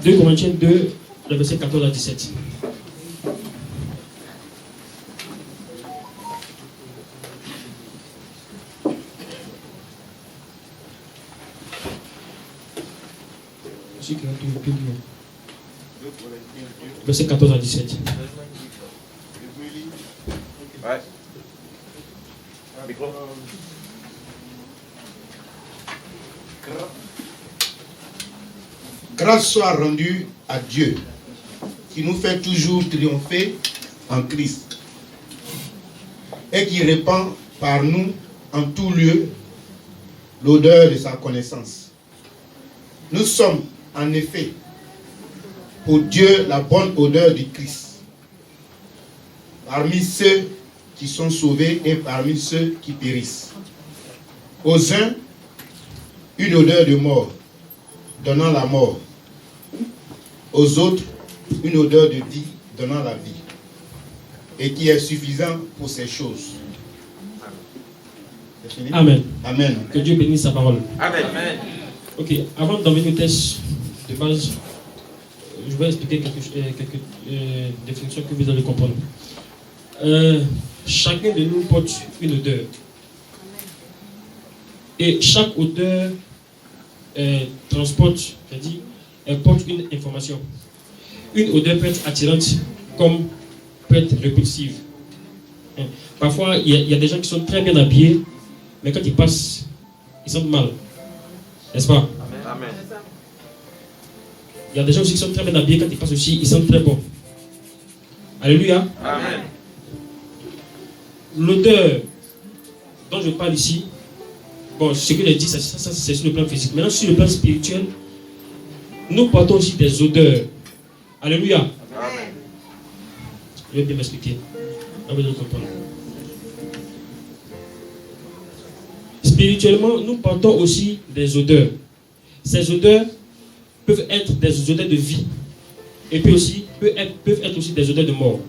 2 Corinthiens 2, le verset 14 à 17. Verset 14 à 17. Ouais. Grâce soit rendue à Dieu, qui nous fait toujours triompher en Christ et qui répand par nous en tout lieu l'odeur de sa connaissance. Nous sommes en effet pour Dieu la bonne odeur du Christ parmi ceux qui sont sauvés et parmi ceux qui périssent. Aux uns, une odeur de mort, donnant la mort. Aux autres, une odeur de vie, donnant la vie. Et qui est suffisant pour ces choses. Amen. Amen. Que Dieu bénisse sa parole. Amen. Ok, avant d'en venir au test de base, je vais expliquer quelques définitions que vous allez comprendre. Chacun de nous porte une odeur. Et chaque odeur transporte, c'est-à-dire, elle porte une information. Une odeur peut être attirante comme peut être répulsive. Parfois, il y a des gens qui sont très bien habillés, mais quand ils passent, ils sentent mal. N'est-ce pas? Amen. Il y a des gens aussi qui sont très bien habillés, quand ils passent aussi, ils sentent très bon. Alléluia. Amen. L'odeur dont je parle ici, bon, ce que j'ai dit, ça c'est sur le plan physique. Maintenant, sur le plan spirituel, nous portons aussi des odeurs. Alléluia. Amen. Je vais bien m'expliquer. On va comprendre. Spirituellement, nous portons aussi des odeurs. Ces odeurs peuvent être des odeurs de vie. Et puis aussi, peuvent être aussi des odeurs de mort.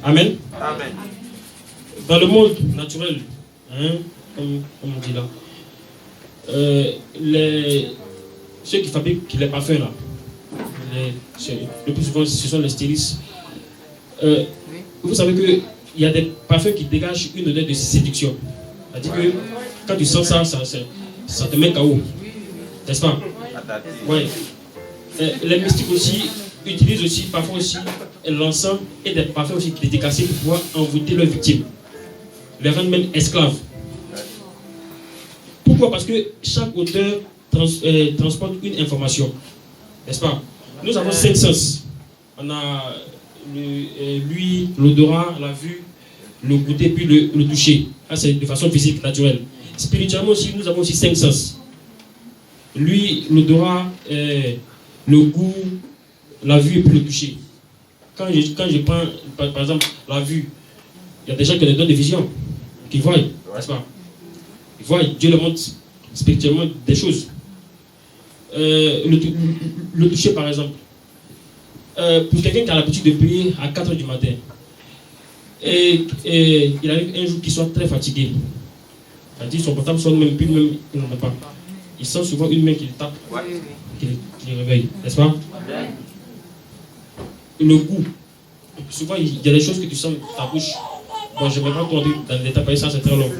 Amen. Amen. Dans le monde naturel, comme on dit là, ceux qui fabriquent les parfums là, le plus souvent ce sont les stylistes. Vous savez qu'il y a des parfums qui dégagent une odeur de séduction. C'est-à-dire que quand tu sens ça te met KO. N'est-ce pas? Oui. Les mystiques aussi utilisent aussi parfois aussi l'encens et des parfums aussi dédicacés pour pouvoir envoûter leurs victimes, les rendre même esclaves. Pourquoi? Parce que chaque odeur transporte une information. N'est-ce pas? Nous avons 5 sens. On a l'ouïe, l'odorat, la vue, le goûter, puis le toucher. Ça, c'est de façon physique, naturelle. Spirituellement aussi, nous avons aussi 5 sens. L'ouïe, l'odorat, le goût, la vue et puis le toucher. Quand je prends, par exemple, la vue, il y a des gens qui ont des dons de vision, qui voient, n'est-ce pas? Ils voient, Dieu leur montre spirituellement des choses. Le toucher, par exemple. Pour quelqu'un qui a l'habitude de prier à 4 h du matin, et il arrive un jour qu'il soit très fatigué, c'est-à-dire son portable sonne même, puis même il n'en a pas. Il sent souvent une main qui le tape, qui le réveille, n'est-ce pas? Le goût. Souvent, il y a des choses que tu sens dans ta bouche. Bon, je ne vais pas rentrer dans les détails, ça c'est très long.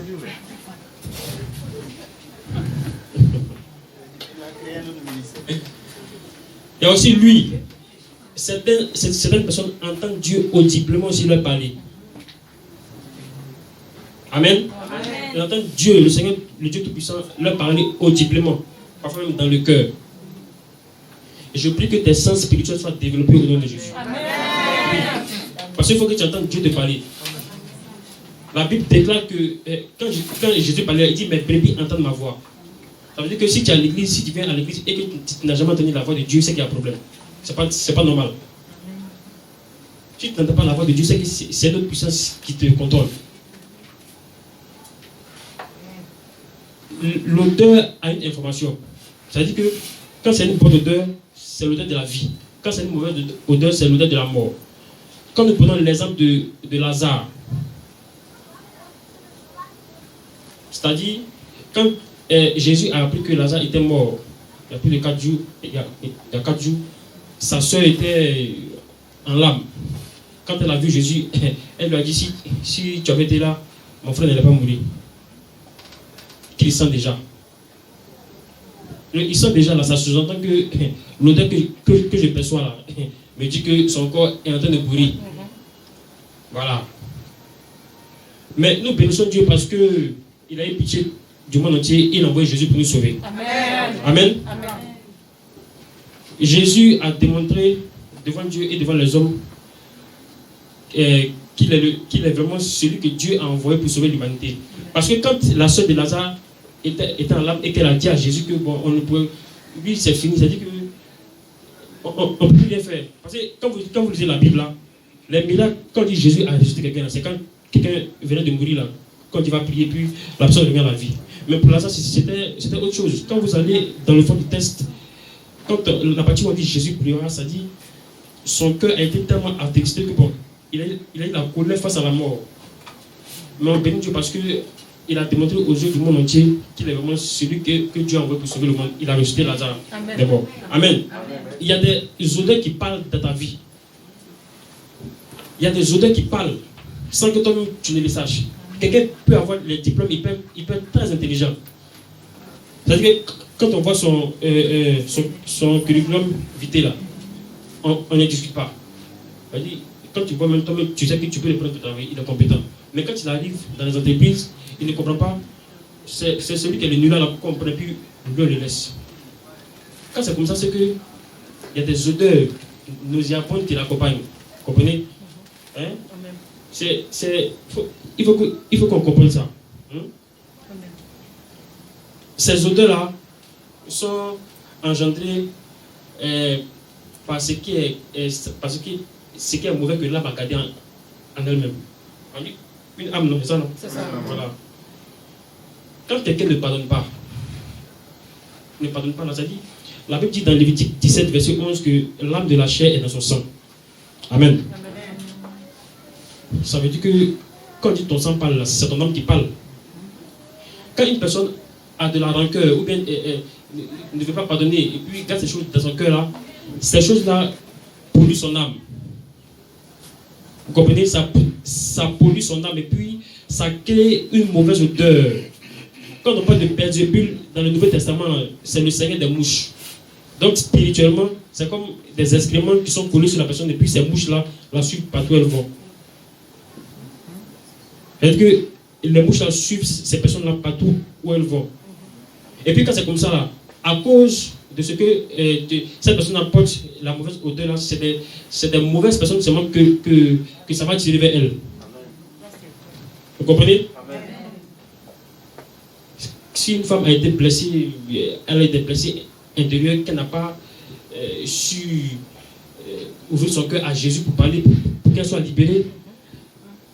Il y a aussi lui. Certaines personnes entendent Dieu audiblement aussi leur parler. Amen. Ils entendent Dieu, le Seigneur, le Dieu Tout-Puissant, leur parler audiblement, parfois même dans le cœur. Et je prie que tes sens spirituels soient développés au nom de Jésus. Amen. Oui. Parce qu'il faut que tu entendes Dieu te parler. La Bible déclare que quand Jésus parlait, il dit mes brebis entendent ma voix. Ça veut dire que si tu es à l'église, si tu viens à l'église et que tu n'as jamais entendu la voix de Dieu, c'est qu'il y a un problème. C'est pas normal. Si tu n'entends pas la voix de Dieu, c'est que c'est notre puissance qui te contrôle. L'odeur a une information. C'est-à-dire que quand c'est une bonne odeur, c'est l'odeur de la vie. Quand c'est une mauvaise odeur, c'est l'odeur de la mort. Quand nous prenons l'exemple de Lazare, c'est-à-dire quand Jésus a appris que Lazare était mort, il y a plus de 4 jours, il y a 4 jours, sa soeur était en larmes. Quand elle a vu Jésus, elle lui a dit, si tu avais été là, mon frère n'allait pas mourir. Qu'il sent déjà. Il sent déjà là, ça sous-entend que l'odeur que je perçois là me dit que son corps est en train de pourrir. Voilà. Mais nous bénissons Dieu parce qu'il a eu pitié du monde entier, il a envoyé Jésus pour nous sauver. Amen. Amen. Amen. Jésus a démontré devant Dieu et devant les hommes qu'il est vraiment celui que Dieu a envoyé pour sauver l'humanité. Parce que quand la sœur de Lazare était en larmes et qu'elle a dit à Jésus que bon, on ne peut, lui c'est fini, ça dit que on ne peut plus rien faire. Parce que quand vous lisez la Bible là, les miracles, quand on dit Jésus a ressuscité quelqu'un, c'est quand quelqu'un venait de mourir là, quand il va prier, puis la personne revient à la vie. Mais pour Lazare, c'était autre chose. Quand vous allez dans le fond du texte, quand la partie où on dit Jésus priera, ça dit son cœur a été tellement attristé que bon, il a eu la colère face à la mort. Mais on bénit Dieu parce qu'il a démontré aux yeux du monde entier qu'il est vraiment celui que Dieu a envoyé pour sauver le monde. Il a ressuscité Lazare. Amen. Bon. Amen. Amen. Il y a des odeurs qui parlent de ta vie. Il y a des odeurs qui parlent sans que toi-même tu ne le saches. Quelqu'un peut avoir les diplômes, il peut être très intelligent. C'est-à-dire que quand on voit son curriculum vitae là, on ne discute pas. C'est-à-dire, quand tu vois même toi-même, tu sais que tu peux le prendre pour travailler, il est compétent. Mais quand il arrive dans les entreprises, il ne comprend pas. C'est celui qui est le nul là, qu'on ne comprend plus, lui on le laisse. Quand c'est comme ça, c'est que il y a des odeurs nauséabondes qui l'accompagnent. Vous comprenez? Hein? Il faut qu'on comprenne ça. Hein? Ces odeurs-là sont engendrées par ce qui est mauvais que l'âme a gardé en elle-même. Une âme, non, c'est ça, non? C'est ça. Voilà. Quand quelqu'un ne pardonne pas, là, ça dit, la Bible dit dans Lévitique 17, verset 11, que l'âme de la chair est dans son sang. Amen. Ça veut dire que quand on dit ton sang parle, c'est ton âme qui parle. Quand une personne a de la rancœur ou bien ne veut pas pardonner et puis garde ces choses dans son cœur là, ces choses-là polluent son âme. Vous comprenez? Ça pollue son âme et puis ça crée une mauvaise odeur. Quand on parle de Beelzébul dans le Nouveau Testament, c'est le seigneur des mouches. Donc spirituellement, c'est comme des excréments qui sont collés sur la personne et puis ces mouches-là la suivent partout où elles vont. C'est-à-dire que les mouches-là suivent ces personnes-là partout où elles vont. Et puis quand c'est comme ça, là, à cause de ce que cette personne apporte, la mauvaise odeur, là, c'est des mauvaises personnes seulement que ça va tirer vers elles. Vous comprenez? Amen. Si une femme a été blessée, elle a été blessée intérieure, qu'elle n'a pas su ouvrir son cœur à Jésus pour parler, pour qu'elle soit libérée,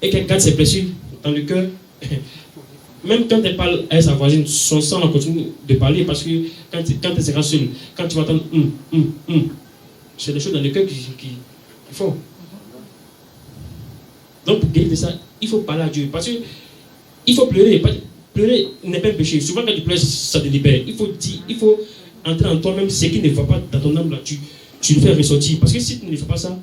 et qu'elle garde ses blessures dans le cœur, même quand elle parle à sa voisine, son sang continue de parler parce que quand elle sera seule, quand tu vas entendre c'est des choses dans le cœur qu'il faut. Donc pour guérir de ça, il faut parler à Dieu. Parce que il faut pleurer. Pleurer n'est pas un péché. Souvent quand tu pleures, ça te libère. Il faut entrer en toi-même ce qui ne va pas dans ton âme là. Tu le fais ressortir. Parce que si tu ne fais pas ça,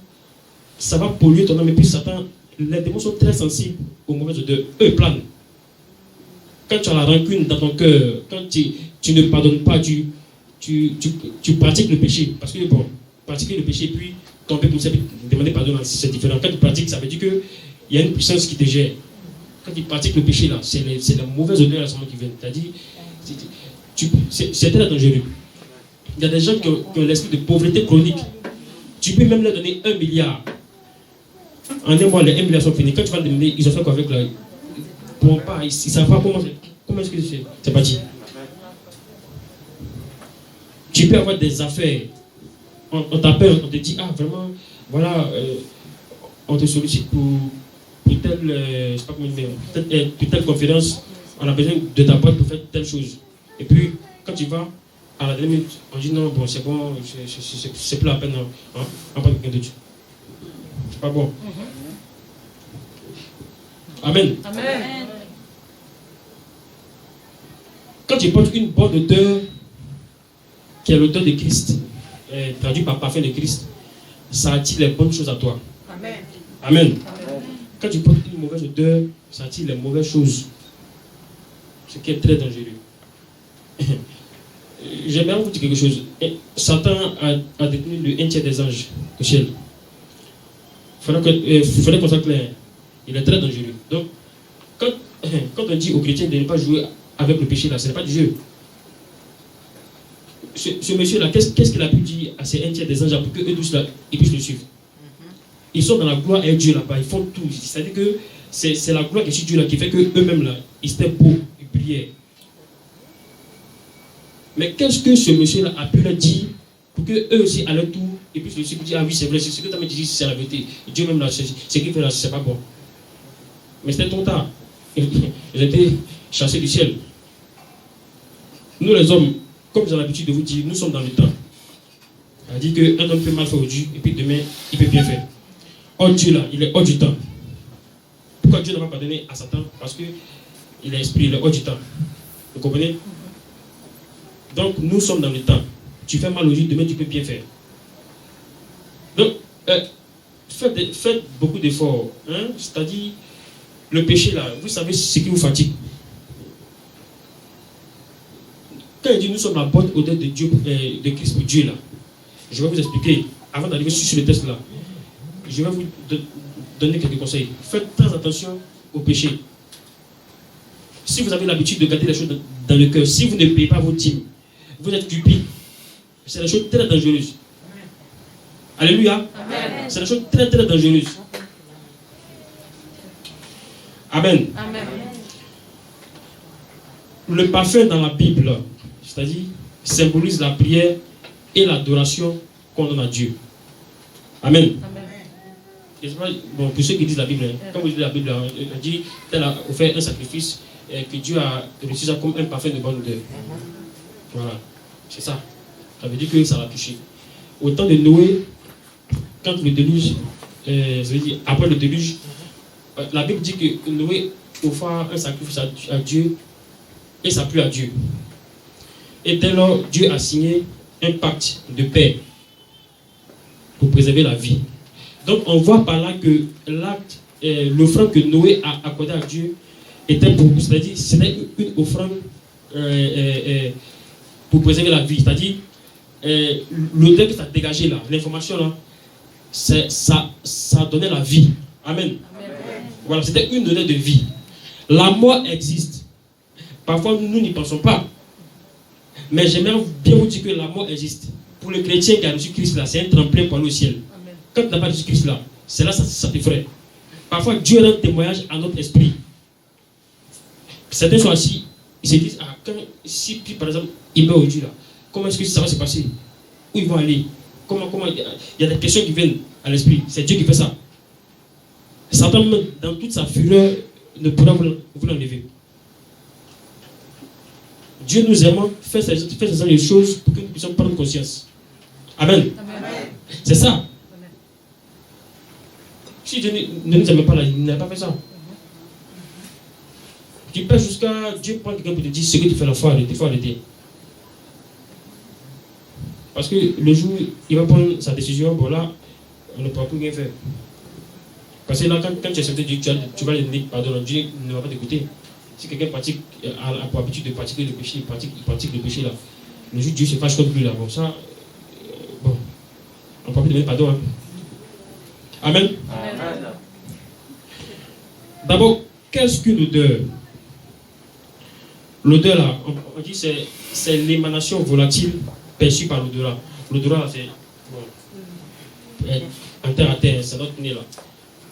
ça va polluer ton âme. Et puis Satan, les démons sont très sensibles aux mauvaises odeurs. Eux planent. Quand tu as la rancune dans ton cœur, quand tu ne pardonnes pas, tu pratiques le péché. Parce que bon, pratiquer le péché puis tomber comme ça, puis demander pardon, c'est différent. Quand tu pratiques, ça veut dire qu'il y a une puissance qui te gère. Quand tu pratiques le péché, là, c'est la mauvaise odeur là, qui vient. C'est-à-dire, c'est très dangereux. Il y a des gens qui ont l'esprit de pauvreté chronique. Tu peux même leur donner 1 milliard. En un mois, les 1 milliard sont finis. Quand tu vas les demander, ils ont fait quoi avec là? Ils ne savent pas comment est-ce que c'est parti. Tu peux avoir des affaires. On t'appelle, on te dit, ah vraiment, voilà, on te sollicite pour telle, je sais pas comment dire, pour telle conférence, on a besoin de ta boîte pour faire telle chose. Et puis, quand tu vas, à la dernière minute, on dit non, bon, c'est bon, c'est plus la peine, on prend quelqu'un d'autre. C'est pas bon. Amen. Amen. Quand tu portes une bonne odeur, qui est l'odeur de Christ, traduit par parfum de Christ, ça attire les bonnes choses à toi. Amen. Amen. Quand tu portes une mauvaise odeur, ça attire les mauvaises choses. Ce qui est très dangereux. J'aimerais vous dire quelque chose. Satan a détenu le 1/3 des anges au ciel. Il faudrait qu'on soit clair. Il est très dangereux. Donc, quand on dit aux chrétiens de ne pas jouer avec le péché, là, ce n'est pas du jeu. Ce monsieur-là, qu'est-ce qu'il a pu dire à ces 1/3 des anges pour qu'eux tous là, ils puissent le suivre? Ils sont dans la gloire avec Dieu là-bas, ils font tout. C'est-à-dire que c'est la gloire qui est sur Dieu là qui fait qu'eux-mêmes là, ils étaient beaux, ils brillaient. Mais qu'est-ce que ce monsieur-là a pu leur dire pour qu'eux aussi à leur tour, ils puissent le suivre et dire, ah oui, c'est vrai, c'est ce que tu m'as dit, c'est la vérité. Dieu même là, ce qu'il fait là, c'est pas bon. Mais c'était trop tard. Ils étaient chassés du ciel. Nous les hommes, comme j'ai l'habitude de vous dire, nous sommes dans le temps. On dit qu'un homme peut mal faire aujourd'hui et puis demain, il peut bien faire. Or Dieu là, il est hors du temps. Pourquoi Dieu n'a pas pardonné à Satan? Parce qu'il est esprit, il est hors du temps. Vous comprenez? Donc nous sommes dans le temps. Tu fais mal aujourd'hui, demain tu peux bien faire. Donc, faites beaucoup d'efforts. Hein? C'est-à-dire, le péché là, vous savez ce qui vous fatigue. Quand il dit nous sommes la bonne odeur de Dieu, de Christ pour Dieu là, je vais vous expliquer, avant d'arriver sur le test là, je vais vous donner quelques conseils. Faites très attention au péché. Si vous avez l'habitude de garder les choses dans le cœur, si vous ne payez pas vos dîmes, vous êtes cupide. C'est des choses très dangereuses. Alléluia. C'est des choses très très dangereuses. Amen. Amen. Le parfum dans la Bible, c'est-à-dire, symbolise la prière et l'adoration qu'on donne à Dieu. Amen. Bon, pour ceux qui disent la Bible, quand vous lisez la Bible, on dit qu'elle a offert un sacrifice et que Dieu a reçu ça comme un parfum de bonne odeur. Voilà, c'est ça. Ça veut dire que ça l'a touché. Au temps de Noé, quand le déluge, ça veut dire après le déluge, la Bible dit que Noé offra un sacrifice à Dieu et ça plut à Dieu. Et dès lors, Dieu a signé un pacte de paix pour préserver la vie. Donc on voit par là que l'acte, l'offrande que Noé a accordée à Dieu était pour, c'est-à-dire c'était une offrande pour préserver la vie. C'est-à-dire l'odeur que ça dégageait là, l'information là, ça donnait la vie. Amen. Voilà, c'était une odeur de vie. La mort existe. Parfois nous n'y pensons pas. Mais j'aimerais bien vous dire que la mort existe. Pour le chrétien qui a reçu Christ là, c'est un tremplin pour aller au ciel. Quand tu n'as pas reçu Christ là, c'est là ça t'effraie. Parfois Dieu rend témoignage à notre esprit. Certains sont assis, ils se disent, ah, si par exemple il meurt aujourd'hui là, comment est-ce que ça va se passer? Où ils vont aller? Comment il y a des questions qui viennent à l'esprit. C'est Dieu qui fait ça. Satan, dans toute sa fureur, ne pourra vous l'enlever. Dieu nous aimant fait ces choses pour que nous puissions prendre conscience. Amen. Amen. C'est ça. Amen. Si Dieu ne nous aime pas là, il n'a pas fait ça. Tu peux jusqu'à Dieu prendre quelqu'un pour te dire ce que tu fais la foi, il faut arrêter. Parce que le jour où il va prendre sa décision, bon là, on ne pourra plus rien faire. Parce que là, quand tu acceptes Dieu, tu vas lui dire pardon, Dieu ne va pas t'écouter. Si quelqu'un pratique, a pour habitude de pratiquer le péché, il pratique le péché là. Le jour où Dieu se fâche contre lui là, bon ça, bon, on ne peut plus demander pardon. Hein. Amen. Amen. D'abord, qu'est-ce qu'une odeur? L'odeur là, on dit c'est l'émanation volatile perçue par l'odorat. L'odorat là, c'est bon, en terre à terre, c'est notre nez là.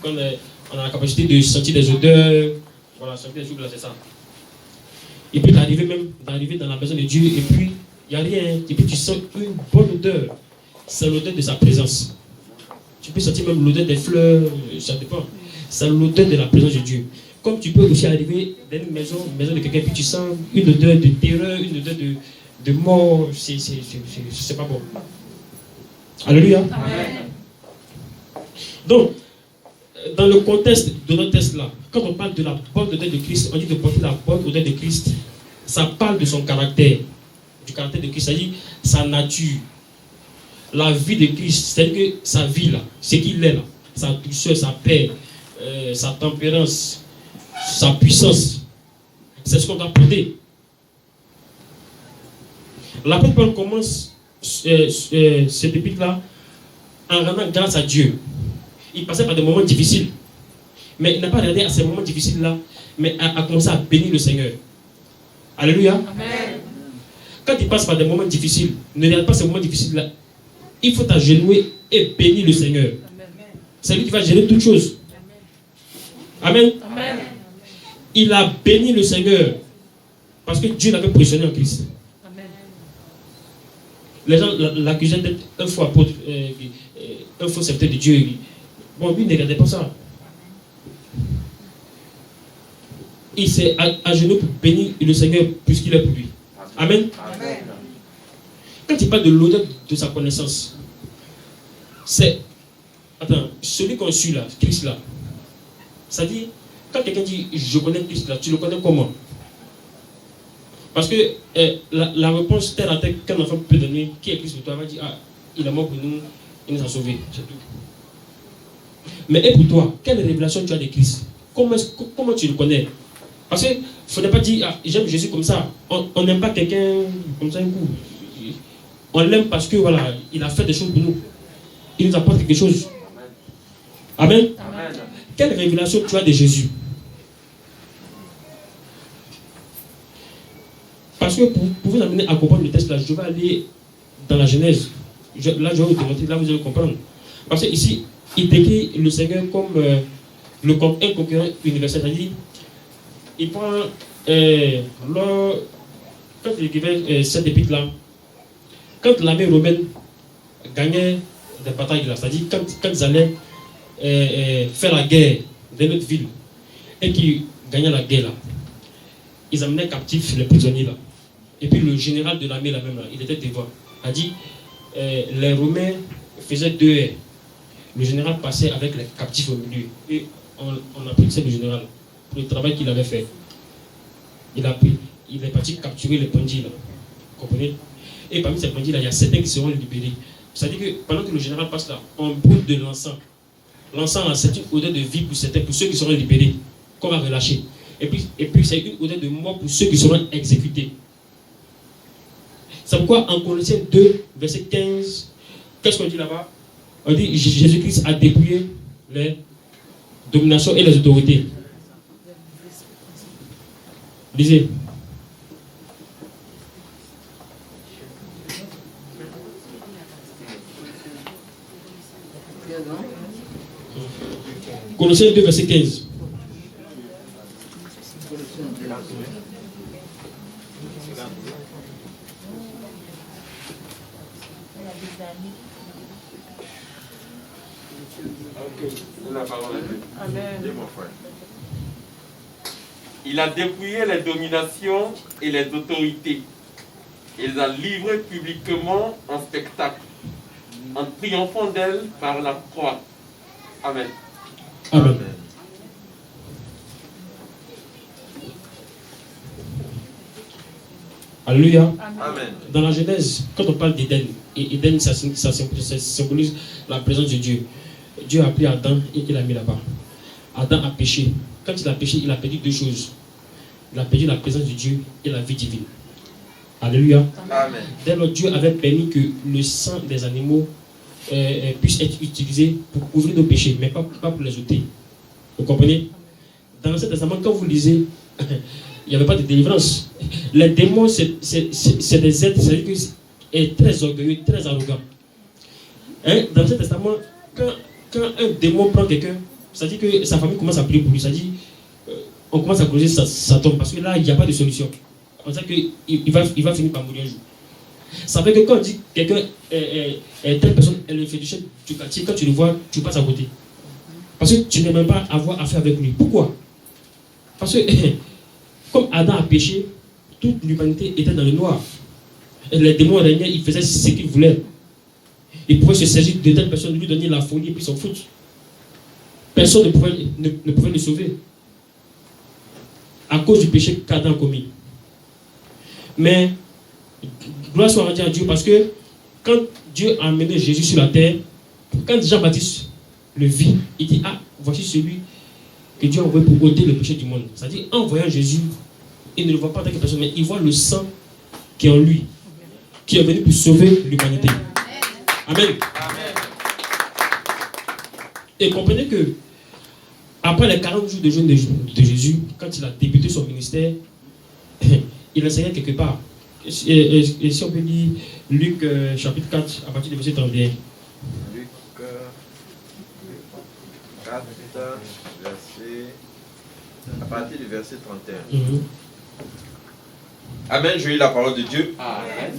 Quand on a la capacité de sentir des odeurs, voilà, sentir des choses là, c'est ça. Et puis d'arriver dans la maison de Dieu, et puis il n'y a rien, et puis tu sens une bonne odeur. C'est l'odeur de sa présence. Tu peux sentir même l'odeur des fleurs, ça dépend. C'est l'odeur de la présence de Dieu. Comme tu peux aussi arriver dans une maison de quelqu'un, puis tu sens une odeur de terreur, une odeur de mort, c'est pas bon. Alléluia. Amen. Donc, dans le contexte de notre test là, quand on parle de la bonne odeur de Christ, on dit de porter la bonne odeur de Christ, ça parle de son caractère. du caractère de Christ, c'est-à-dire sa nature. La vie de Christ, c'est-à-dire que sa vie là, ce qu'il est là, sa douceur, sa paix, sa tempérance, sa puissance, c'est ce qu'on doit porter. L'apôtre Paul commence cet épître-là en rendant grâce à Dieu. Il passait par des moments difficiles, mais il n'a pas regardé à ces moments difficiles-là, mais a commencé à bénir le Seigneur. Alléluia. Amen. Quand il passe par des moments difficiles, ne regarde pas ces moments difficiles-là. Il faut t'agenouiller et bénir le Seigneur. C'est lui qui va gérer toutes choses. Amen. Amen. Il a béni le Seigneur parce que Dieu l'avait positionné en Christ. Amen. Les gens l'accusaient d'être un faux apôtre, un faux serviteur de Dieu. Bon, lui ne regardait pas ça. Il s'est agenouillé pour bénir le Seigneur puisqu'il est pour lui. Amen. Amen. Quand il parle de l'odeur de sa connaissance, c'est... Attends, celui qu'on suit là, Christ là, ça dit, quand quelqu'un dit je connais Christ là, tu le connais comment? Parce que la réponse terre à terre qu'un enfant peut donner, qui est Christ pour toi, va dire, ah, il est mort pour nous, il nous a sauvés, c'est tout. Mais et pour toi, quelle révélation tu as de Christ? Comment tu le connais? Parce qu'il ne faudrait pas dire, ah, j'aime Jésus comme ça. On n'aime pas quelqu'un comme ça un coup. On l'aime parce que voilà, il a fait des choses pour nous. Il nous apporte quelque chose. Amen. Amen. Quelle révélation tu as de Jésus? Parce que pour vous amener à comprendre le texte là, je vais aller dans la Genèse. Là, je vais vous démontrer, là vous allez comprendre. Parce que ici, il décrit le Seigneur comme un concurrent universel. C'est-à-dire, il prend quand il écrivait cette épître là, quand l'armée romaine gagnait des batailles là, c'est-à-dire quand ils allaient faire la guerre dans notre ville et qu'ils gagnaient la guerre là, ils amenaient captifs les prisonniers là. Et puis le général de l'armée là même là, il était devant. Il a dit les Romains faisaient deux haies. Le général passait avec les captifs au milieu. Et on a pris le général pour le travail qu'il avait fait. Il est parti capturer les bandits là. Vous comprenez? Et parmi ces bandits là, il y a certains qui seront libérés. C'est-à-dire que pendant que le général passe là, on brûle de l'encens. L'encens là, c'est une odeur de vie pour certains, pour ceux qui seront libérés, qu'on va relâcher. Et puis c'est une odeur de mort pour ceux qui seront exécutés. C'est pourquoi en Colossiens 2, verset 15, qu'est-ce qu'on dit là-bas? On dit Jésus-Christ a dépouillé les dominations et les autorités. Lisez. Colossiens 2, verset 15. La parole est Dieu. Amen. Mon frère. Il a dépouillé les dominations et les autorités. Il les a livrées publiquement en spectacle, en triomphant d'elles par la croix. Amen. Amen. Alléluia. Amen. Dans la Genèse, quand on parle d'Éden, et Éden, ça symbolise la présence de Dieu. Dieu a pris Adam et il l'a mis là-bas. Adam a péché. Quand il a péché, il a perdu deux choses. Il a perdu la présence de Dieu et la vie divine. Alléluia. Amen. Dès lors, Dieu avait permis que le sang des animaux puisse être utilisé pour couvrir nos péchés, mais pas pour les ôter. Vous comprenez? Dans l'Ancien Testament, quand vous lisez, il n'y avait pas de délivrance. Les démons, c'est des êtres, c'est-à-dire qu'ils sont très orgueilleux, très arrogants. Hein? Dans l'Ancien Testament, quand un démon prend quelqu'un, c'est-à-dire que sa famille commence à prier pour lui, c'est-à-dire on commence à creuser sa tombe, parce que là, il n'y a pas de solution. On sait qu'il va finir par mourir un jour. Ça veut dire que quand on dit quelqu'un, telle personne est le féticheur du quartier, quand tu le vois, tu passes à côté. Parce que tu n'aimes même pas avoir affaire avec lui. Pourquoi? Parce que comme Adam a péché, toute l'humanité était dans le noir. Et les démons régnaient, ils faisaient ce qu'ils voulaient. Ils pouvaient se saisir de telle personne, lui donner la folie et puis s'en foutre. Personne ne pouvait le sauver. À cause du péché qu'Adam a commis. Mais Gloire soit rendue à Dieu, parce que quand Dieu a amené Jésus sur la terre, quand Jean-Baptiste le vit, il dit, ah, voici celui que Dieu a envoyé pour ôter le péché du monde. C'est-à-dire, en voyant Jésus, il ne le voit pas en tant que personne, mais il voit le sang qui est en lui, qui est venu pour sauver l'humanité. Amen. Et comprenez que, après les 40 jours de jeûne de Jésus, quand il a débuté son ministère, il enseignait quelque part. Et si on peut lire Luc chapitre 4, à partir du verset 31. Luc 4, à partir du verset 31. Amen, je lis la parole de Dieu. Amen.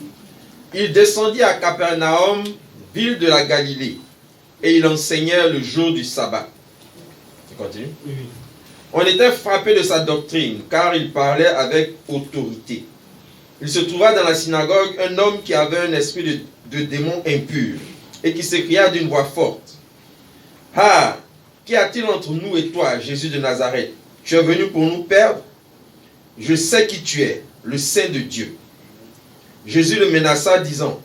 Il descendit à Capernaum, ville de la Galilée, et il enseignait le jour du sabbat. Tu continues? Oui. On était frappé de sa doctrine, car il parlait avec autorité. Il se trouva dans la synagogue un homme qui avait un esprit de démon impur, et qui s'écria d'une voix forte: Ah, qu'y a-t-il entre nous et toi, Jésus de Nazareth? Tu es venu pour nous perdre? Je sais qui tu es, le Saint de Dieu. Jésus le menaça, disant: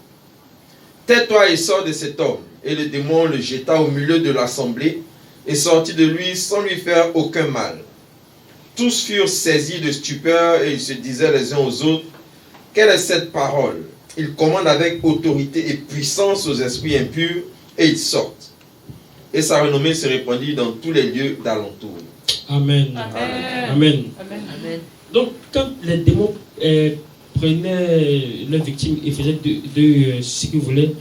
Tais-toi et sors de cet homme. Et le démon le jeta au milieu de l'assemblée et sortit de lui sans lui faire aucun mal. Tous furent saisis de stupeur et ils se disaient les uns aux autres: Quelle est cette parole? Il commande avec autorité et puissance aux esprits impurs et ils sortent. Et sa renommée se répandit dans tous les lieux d'alentour. Amen. Amen. Donc, quand les démons prenaient leurs victimes et faisaient de ce qu'ils voulaient,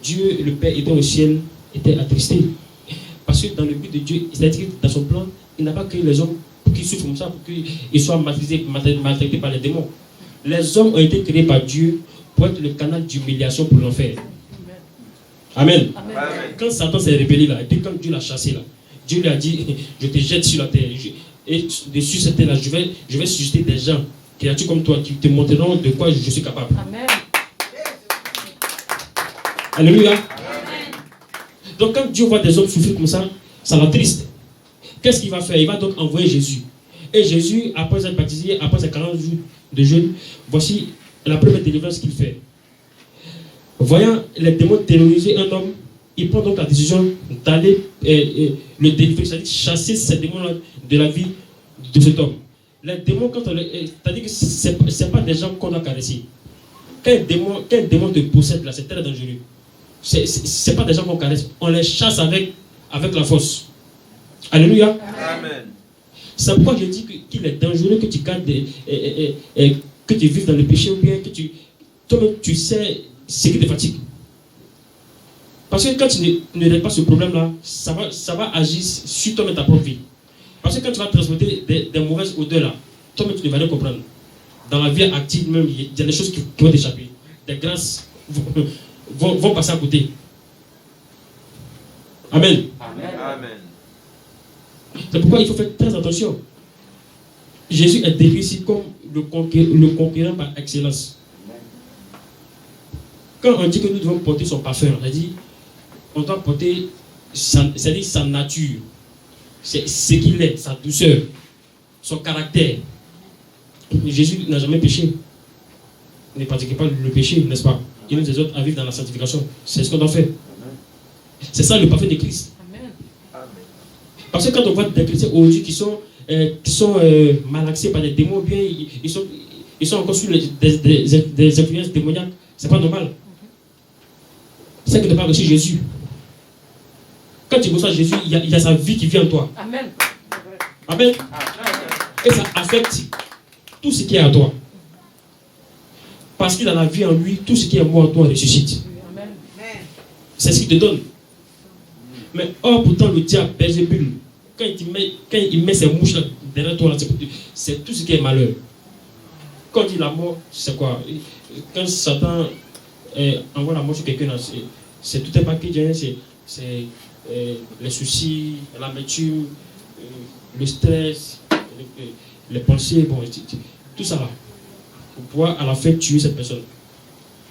Dieu, le Père étant au ciel, était attristé. Parce que dans le but de Dieu, c'est-à-dire que dans son plan, il n'a pas créé les hommes pour qu'ils souffrent comme ça, pour qu'ils soient maltraités par les démons. Les hommes ont été créés par Dieu pour être le canal d'humiliation pour l'enfer. Amen. Quand Satan s'est rébellé là, et puis quand Dieu l'a chassé là, Dieu lui a dit: je te jette sur la terre. Et dessus cette terre là, je vais susciter des gens, créatures comme toi, qui te montreront de quoi je suis capable. Amen. Alléluia. Amen. Donc quand Dieu voit des hommes souffrir comme ça, ça l'attriste. Qu'est-ce qu'il va faire? Il va donc envoyer Jésus. Et Jésus, après être baptisé, après ses 40 jours de jeûne, voici la première délivrance qu'il fait. Voyant les démons terroriser un homme, il prend donc la décision d'aller le délivrer, c'est-à-dire chasser ces démons-là de la vie de cet homme. Les démons, c'est-à-dire que ce n'est pas des gens qu'on a caressés. Quand un démon te possède là, c'est très dangereux. Ce n'est pas des gens qu'on caresse, on les chasse avec la force. Alléluia. Amen. C'est pourquoi je dis qu'il est dangereux que tu gardes que tu vives dans le péché, ou bien que toi-même tu sais ce qui te fatigue. Parce que quand tu ne règles pas ce problème-là, ça va agir sur toi-même ta propre vie. Parce que quand tu vas transporter des mauvaises odeurs là, toi-même tu ne vas rien comprendre. Dans la vie active même, il y a des choses qui vont t'échapper. Des grâces vont passer à côté. Amen. Amen. C'est pourquoi il faut faire très attention. Jésus est décrit ici comme le conquérant par excellence. Quand on dit que nous devons porter son parfum, on doit porter c'est-à-dire sa nature, c'est ce qu'il est, sa douceur, son caractère. Jésus n'a jamais péché. Il ne pratique pas le péché, n'est-ce pas? Il nous exhorte à vivre dans la sanctification. C'est ce qu'on doit faire. C'est ça le parfum de Christ. Parce que quand on voit des chrétiens aujourd'hui qui sont malaxés par des démons, bien ils sont encore sous des influences démoniaques, c'est pas normal. C'est que tu n'as pas reçu Jésus. Quand tu reçois Jésus, il y a sa vie qui vient en toi. Amen. Amen. Et ça affecte tout ce qui est à toi. Parce qu'il a la vie en lui, tout ce qui est mort en toi ressuscite. Amen. C'est ce qu'il te donne. Mais or, pourtant, le diable, Belzébul, quand il met ses mouches là, derrière toi, c'est tout ce qui est malheur. Quand il dit la mort, c'est quoi? Quand Satan envoie la mort sur quelqu'un, c'est tout un paquet, c'est les soucis, l'amertume, le stress, les pensées, bon, tout ça là, pour pouvoir à la fin tuer cette personne.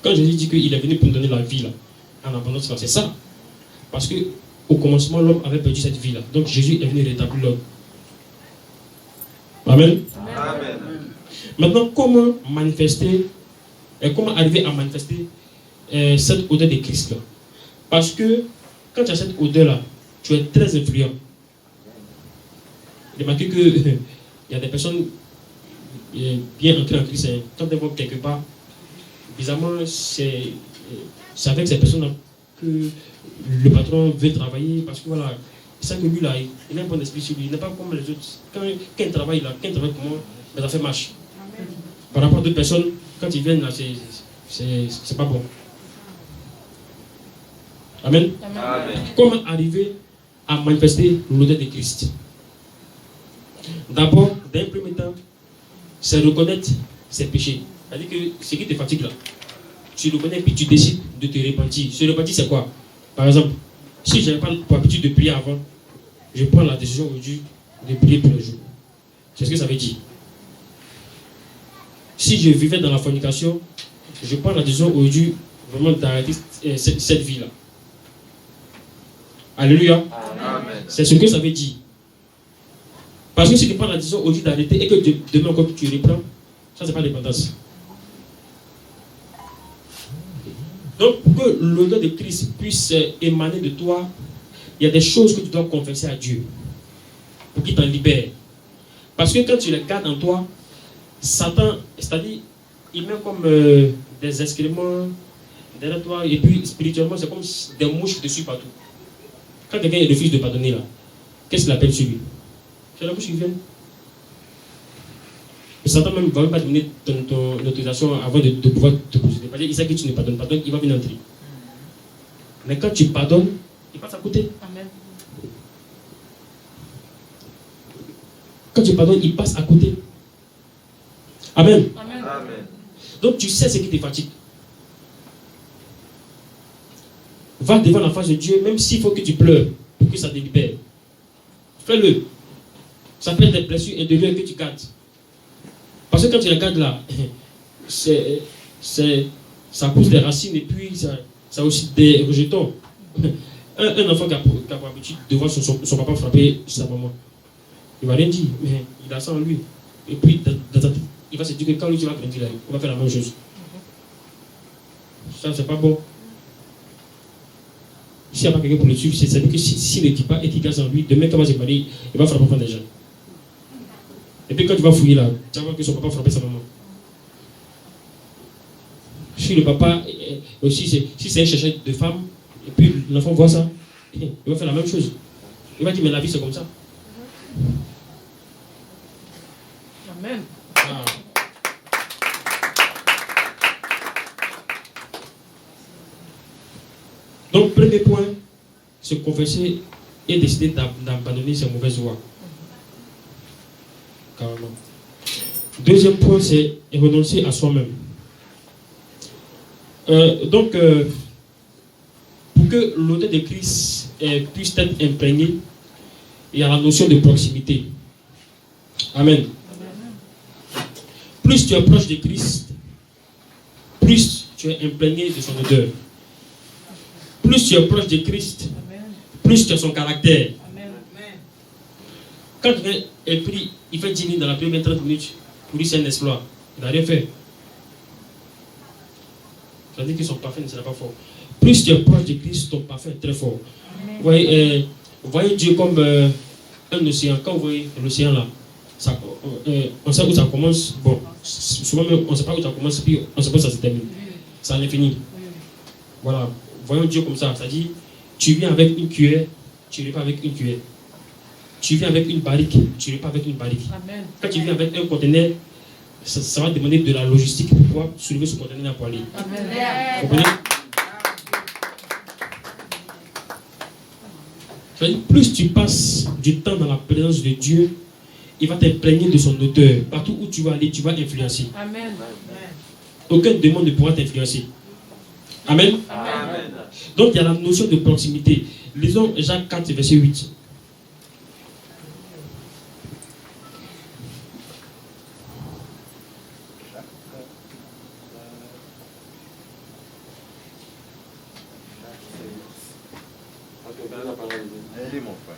Quand Jésus dit qu'il est venu pour nous donner la vie là, en abondance, c'est ça. Parce que au commencement, l'homme avait perdu cette vie là. Donc Jésus est venu rétablir l'homme. Amen. Amen. Maintenant, comment manifester Et comment arriver à manifester cette odeur de Christ là? Parce que quand tu as cette odeur là, tu es très influent. Remarquez que il y a des personnes bien ancrées en Christ, hein, quand elles vont quelque part, bizarrement, c'est avec ces personnes-là que le patron veut travailler, parce que voilà, c'est ça que lui là, il a un bon esprit sur lui, il n'est pas comme les autres. Quand il travaille là, quand il travaille pour moi, ben, ça fait marche. Par rapport à d'autres personnes, quand ils viennent là, c'est pas bon. Amen. Amen. Comment arriver à manifester l'odeur de Christ? D'abord, d'un premier temps, c'est reconnaître ses péchés. C'est-à-dire que ce qui te fatigue là, tu le connais puis tu décides de te repentir. Se repentir, c'est quoi? Par exemple, si je n'avais pas pour habitude de prier avant, je prends la décision aujourd'hui de prier tous les jours. C'est ce que ça veut dire. Si je vivais dans la fornication, je prends la décision aujourd'hui vraiment d'arrêter cette vie-là. Alléluia. Amen. C'est ce que ça veut dire. Parce que si tu prends la décision aujourd'hui d'arrêter et que demain encore tu reprends, ça c'est pas dépendance. Donc pour que l'odeur de Christ puisse émaner de toi, il y a des choses que tu dois confesser à Dieu pour qu'il t'en libère. Parce que quand tu les gardes en toi, Satan, c'est-à-dire, il met comme des excréments derrière toi, et puis spirituellement, c'est comme des mouches qui te suivent partout. Quand quelqu'un refuse de pardonner là, qu'est-ce qu'il appelle sur lui? C'est la mouche qui vient. Et Satan même ne va même pas te donner ton autorisation avant de pouvoir te poser. Parce qu'il sait que tu ne pardonnes pas, donc il va venir entrer. Mais quand tu pardonnes, il passe à côté. Amen. Quand tu pardonnes, il passe à côté. Amen. Amen. Amen. Donc tu sais ce qui te fatigue. Va devant la face de Dieu, même s'il faut que tu pleures pour que ça te libère. Fais-le. Ça peut être des blessures intérieures que tu gardes. Parce que quand tu les gardes là, ça pousse des racines et puis ça a aussi des rejetons. Un enfant qui a pour habitude de voir son papa frapper sa maman, il ne va rien dire, mais il a ça en lui. Et puis il va se dire que quand lui tu vas grandir là, on va faire la même chose. Ça c'est pas bon. S'il n'y a pas quelqu'un pour le suivre, c'est-à-dire que s'il ne dit pas et qu'il gagne en lui, demain quand il va se marier, il va frapper des gens. Et puis quand tu vas fouiller là, tu vas voir que son papa frappait sa maman. Si le papa, aussi, si c'est un chercheur de femmes, et puis l'enfant voit ça, il va faire la même chose. Il va dire, mais la vie c'est comme ça. Amen. Ah. Donc, premier point, se confesser et décider d'abandonner ses mauvaises voies. Carrément. Deuxième point, c'est renoncer à soi-même. Donc, pour que l'odeur de Christ puisse être imprégnée, il y a la notion de proximité. Amen. Plus tu es proche de Christ, plus tu es imprégné de son odeur. Plus tu es proche de Christ, plus tu as son caractère. Amen. Quand quelqu'un est pris, il fait 10 minutes dans la première 30 minutes, pour lui c'est un exploit. Il n'a rien fait. Ça veut dire que son parfum ne sera pas fort. Plus tu es proche de Christ, ton parfum est très fort. Vous voyez Dieu comme un océan. Quand vous voyez l'océan là, on sait où ça commence. Bon, souvent même, on ne sait pas où ça commence, puis on ne sait pas où ça se termine. C'est à l'infini. Voilà. Voyons Dieu comme ça. C'est-à-dire, tu viens avec une cuillère, tu repars avec une cuillère. Tu viens avec une barrique, tu repars avec une barrique. Amen. Quand tu viens avec un conteneur, ça va demander de la logistique pour pouvoir soulever ce conteneur pour aller. Amen. Vous comprenez? C'est-à-dire, plus tu passes du temps dans la présence de Dieu, il va t'imprégner de son odeur. Partout où tu vas aller, tu vas influencer. Amen. Aucun démon ne pourra t'influencer. Amen. Amen. Donc il y a la notion de proximité. Lisons Jacques 4, verset 8. Allez, mon frère.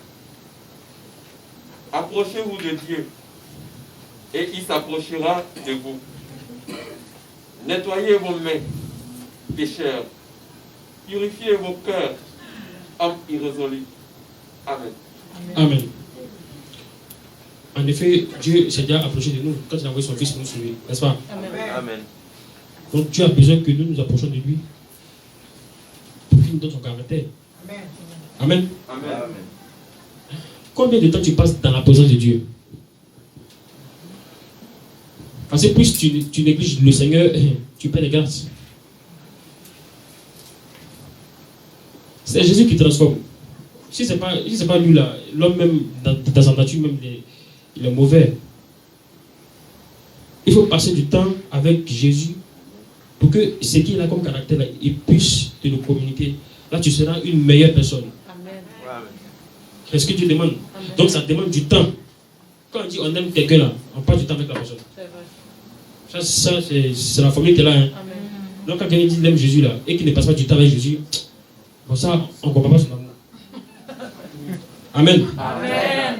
Approchez-vous de Dieu et il s'approchera de vous. Nettoyez vos mains, pécheurs. Purifiez vos cœurs, hommes irrésolus. Amen. Amen. En effet, Dieu s'est déjà approché de nous quand il a envoyé son Fils pour nous sauver, n'est-ce pas? Amen. Donc Dieu a besoin que nous nous approchions de lui pour qu'il nous donne son caractère. Amen. Amen. Combien de temps tu passes dans la présence de Dieu? Parce que plus tu négliges le Seigneur, tu perds les grâces. C'est Jésus qui transforme. Si ce n'est pas lui là, l'homme même dans sa nature, même il est mauvais. Il faut passer du temps avec Jésus pour que ce qu'il a comme caractère là, il puisse te le communiquer. Là, tu seras une meilleure personne. Amen. C'est ce que Dieu demande. Amen. Donc ça demande du temps. Quand on dit on aime quelqu'un là, on passe du temps avec la personne. C'est vrai. Ça c'est la formule qui est là. Hein. Amen. Donc quand quelqu'un dit qu'il aime Jésus là et qu'il ne passe pas du temps avec Jésus, bon ça, on ne comprend pas son amour. Amen. Amen.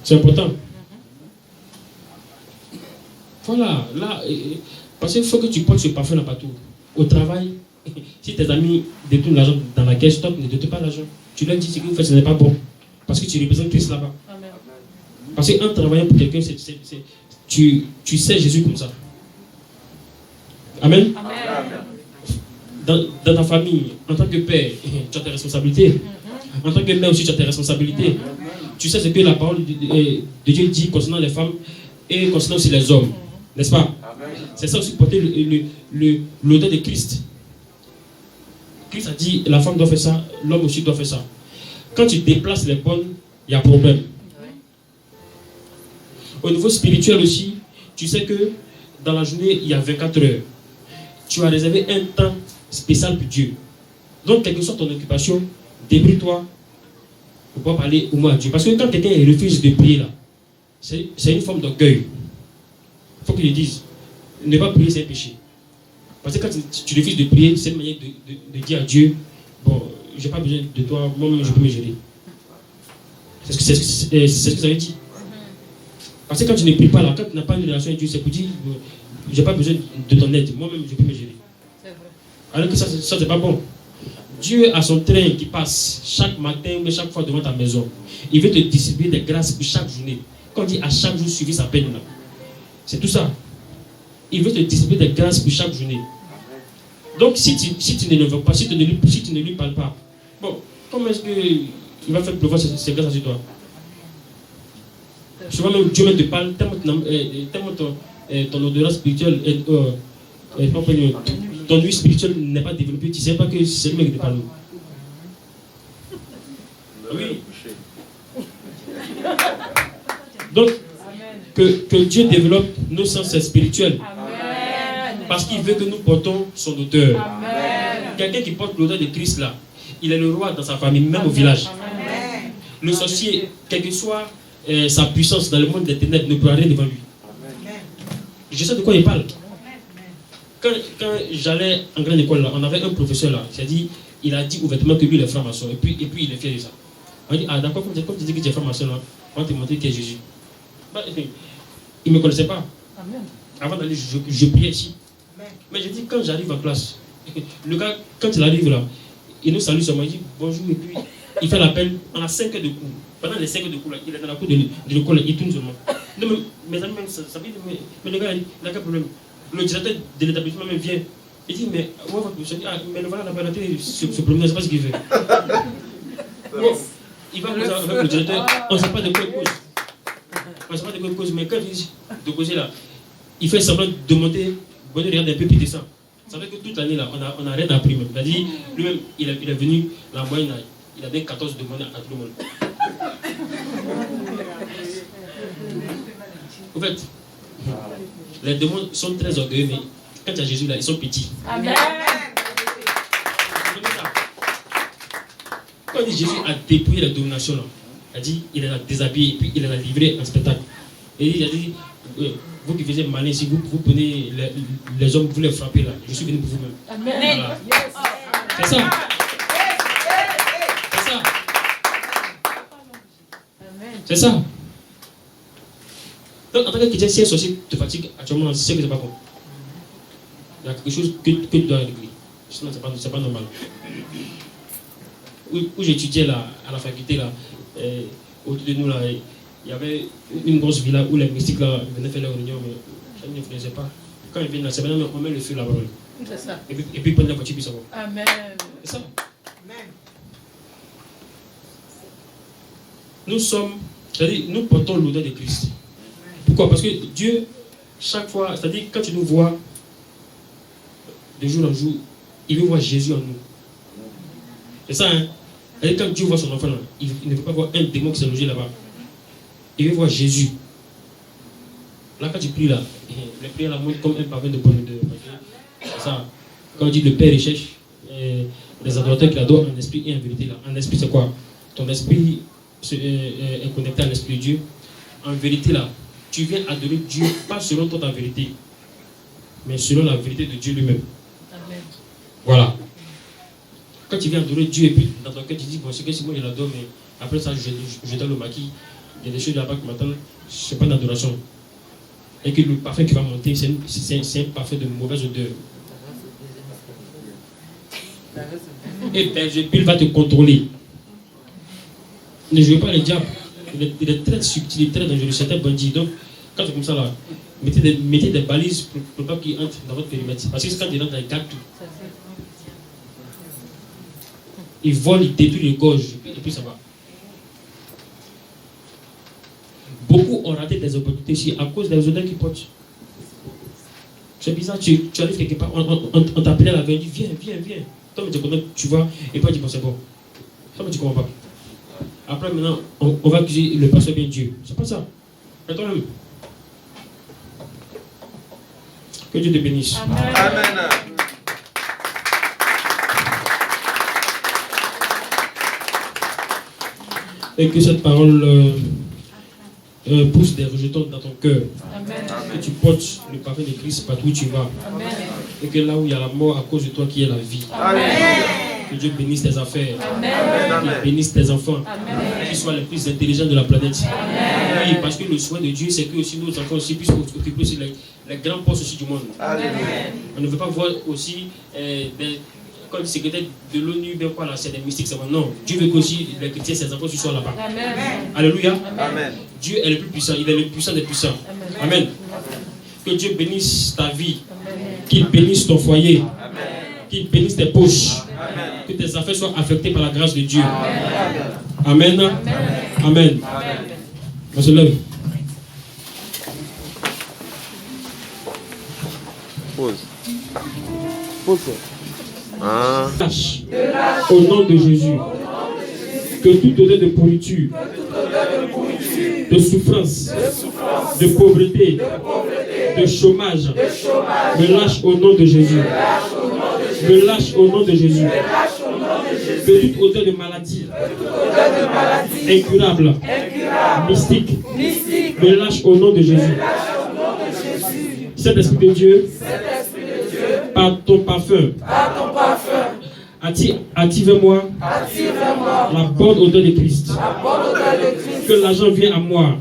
C'est important. Voilà, là, parce qu'il faut que tu portes ce parfum là partout. Au travail, si tes amis détournent l'argent dans la caisse, toi, ne détourne pas l'argent. Tu leur dis ce que vous faites, ce n'est pas bon. Parce que tu représentes Christ là-bas. Amen. Parce qu'en travaillant pour quelqu'un, tu sais Jésus comme ça. Amen. Amen. Dans ta famille, en tant que père, tu as tes responsabilités. En tant que mère aussi, tu as tes responsabilités. Tu sais ce que la parole de Dieu dit concernant les femmes et concernant aussi les hommes. N'est-ce pas? C'est ça aussi porter l'odeur de Christ. Christ a dit, la femme doit faire ça, l'homme aussi doit faire ça. Quand tu déplaces les bonnes, il y a problème. Au niveau spirituel aussi, tu sais que dans la journée, il y a 24 heures. Tu as réservé un temps spécial pour Dieu. Donc, quelle que soit ton occupation, débrouille-toi pour pouvoir parler au moins à Dieu. Parce que quand quelqu'un refuse de prier là, c'est une forme d'orgueil. Il faut qu'il le dise. Ne pas prier, c'est un péché. Parce que quand tu refuses de prier, c'est une manière de dire à Dieu, bon, je n'ai pas besoin de toi, moi-même je peux me gérer. C'est ce que ça veut dire. Parce que quand tu ne pries pas là, quand tu n'as pas une relation avec Dieu, c'est pour dire, je n'ai pas besoin de ton aide, moi-même je peux me gérer. C'est vrai. Alors que ça c'est pas bon. Dieu a son train qui passe chaque matin ou chaque fois devant ta maison. Il veut te distribuer des grâces pour chaque journée. Quand on dit à chaque jour suivi sa peine là, c'est tout ça. Il veut te distribuer des grâces pour chaque journée. Donc si tu ne le veux pas, si tu ne lui parles pas, bon, comment est-ce qu'il va faire pleuvoir ces grâces sur toi? Souvent même Dieu même te parle, tellement ton odorat spirituel, ton nuit spirituelle n'est pas développée, tu ne sais pas que c'est lui qui te parle. Oui. Donc, que Dieu développe nos sens spirituels. Amen. Parce qu'il veut que nous portons son odeur. Amen. Quelqu'un qui porte l'odeur de Christ là, il est le roi dans sa famille, même au village. Amen. Le sorcier, quelle que soit sa puissance dans le monde des ténèbres, ne pourra rien devant lui. Je sais de quoi il parle. Quand j'allais en grande école, là, on avait un professeur là, il a dit ouvertement que lui il est franc-maçon, et puis il est fier de ça. On dit, ah d'accord, comme tu dis que tu es franc-maçon là, on va te montrer qui est Jésus. Bah, il ne me connaissait pas. Amen. Avant d'aller, je priais ici. Mais je dis, quand j'arrive en classe, le gars, quand il arrive là, il nous salue seulement, il dit bonjour, et puis il fait l'appel, on a 5 heures de cours. Pendant les 5 heures de cours, là, il est dans la cour de l'école, il tourne seulement. Non, mais mes amis, même, ça veut dire, mais le gars, il n'a qu'un problème. Le directeur de l'établissement même vient. Il dit, mais où est votre professeur? Ah, mais le voilà là-bas, se promener, je ne sais pas ce qu'il fait. Bon, il va causer avec le directeur, on ne sait pas de quoi il cause. On ne sait pas de quoi il cause, mais quand il dit de causer là, il fait semblant de monter, bon, il regarde un peu, puis il descend. Ça veut dire que toute l'année là, on n'a rien appris même. C'est-à-dire, lui-même, il est venu, la moyenne, il a donné 14 demandes à tout le monde. En fait, les démons sont très orgueilleux, mais quand il y a Jésus là, ils sont petits. Amen. Quand il dit Jésus a dépouillé la domination, là, il a dit il les a déshabillés et puis il les a livrés en spectacle. Et il a dit vous qui faisiez malin, si vous prenez les hommes, vous les frappez là, je suis venu pour vous-même. Amen. Voilà. C'est ça. C'est ça. Amen. C'est ça. Donc, en tant que chrétien, si un sorcier te fatigue actuellement, c'est que c'est pas bon. Il y a quelque chose que tu dois régler. Sinon, c'est pas normal. Où j'étudiais là, à la faculté, là, autour de nous, là, il y avait une grosse villa où les mystiques là, venaient faire leur réunion, mais ça ne faisait pas. Quand ils viennent là, c'est maintenant on met le feu là-bas. C'est ça. Et puis ils prennent la voiture, puis ça va. Amen. C'est ça. Nous sommes, c'est-à-dire, nous portons l'odeur de Christ. Pourquoi? Parce que Dieu, chaque fois, c'est-à-dire, quand tu nous vois, de jour en jour, il veut voir Jésus en nous. C'est ça, hein? C'est-à-dire, quand Dieu voit son enfant là, il ne veut pas voir un démon qui s'est logé là-bas. Il veut voir Jésus. Là, quand tu pries là, les prières là montent comme un pavé de bonne odeur. C'est ça. Quand on dit le Père recherche les adorateurs qui l'adorent en esprit et en vérité là. En esprit, c'est quoi? Ton esprit est connecté à l'esprit de Dieu. En vérité là, tu viens adorer Dieu pas selon ta vérité, mais selon la vérité de Dieu lui-même. Amen. Voilà. Quand tu viens adorer Dieu et puis dans ton cœur tu dis bon c'est que si moi je l'adore mais après ça je donne le maquis, il y a des choses là-bas qui m'attendent, c'est pas une adoration. Et que le parfum qui va monter c'est un parfum de mauvaise odeur. Et puis il va te contrôler. Ne jouez pas le diable. Il est très subtil, il est très dangereux. C'est un bandit. Donc, quand c'est comme ça, là, mettez des balises pour ne pas qu'il entre dans votre périmètre. Parce que quand il rentre, il garde tout. Il vole, il détruit les gorges, et puis ça va. Beaucoup ont raté des opportunités ici à cause des odeurs qu'ils portent. C'est bizarre, tu arrives quelque part, on t'appelait la veille, viens. Toi, tu connais, tu vas, et puis tu dis, c'est bon. Ça, mais tu ne comprends pas. Après, maintenant, on va accuser le pasteur bien Dieu. C'est pas ça. Et toi-même. Que Dieu te bénisse. Amen. Amen. Et que cette parole pousse des rejetons dans ton cœur. Amen. Que tu portes le parfum de Christ partout où tu vas. Amen. Et que là où il y a la mort à cause de toi qui est la vie. Amen. Que Dieu bénisse tes affaires. Amen. Qu'il bénisse tes enfants. Amen. Qu'ils soient les plus intelligents de la planète. Amen. Oui, parce que le souhait de Dieu, c'est que aussi nos enfants aussi puissent occuper aussi les grands postes aussi du monde. Amen. On ne veut pas voir aussi comme secrétaire de l'ONU, bien quoi là, c'est des mystiques. Non, Dieu veut qu'aussi les chrétiens, ses enfants aussi soient là-bas. Amen. Alléluia. Amen. Dieu est le plus puissant, il est le puissant des puissants. Amen. Que Dieu bénisse ta vie, qu'il bénisse ton foyer, qu'il bénisse tes poches, que tes affaires soient affectées par la grâce de Dieu. Amen. Amen. On se lève. Pause. Pause. Ah. Lâche, au nom de Jésus, que toute odeur de pourriture, de souffrance, de pauvreté, de chômage, me lâche au nom de Jésus. Me lâche au nom de Jésus. Que toute odeur de maladie, incurable, mystique, me lâche au nom de Jésus. Saint-Esprit de Dieu, par ton parfum, active-moi la bonne odeur de Christ. Que l'argent vienne à moi.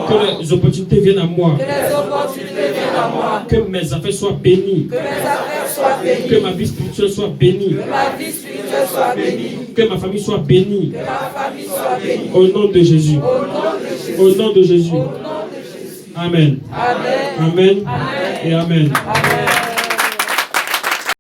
Que les opportunités viennent à moi. Que mes affaires soient bénies. Que ma vie spirituelle soit bénie. Que ma famille soit bénie. Au nom de Jésus. Au nom de Jésus. Amen. Amen. Et Amen.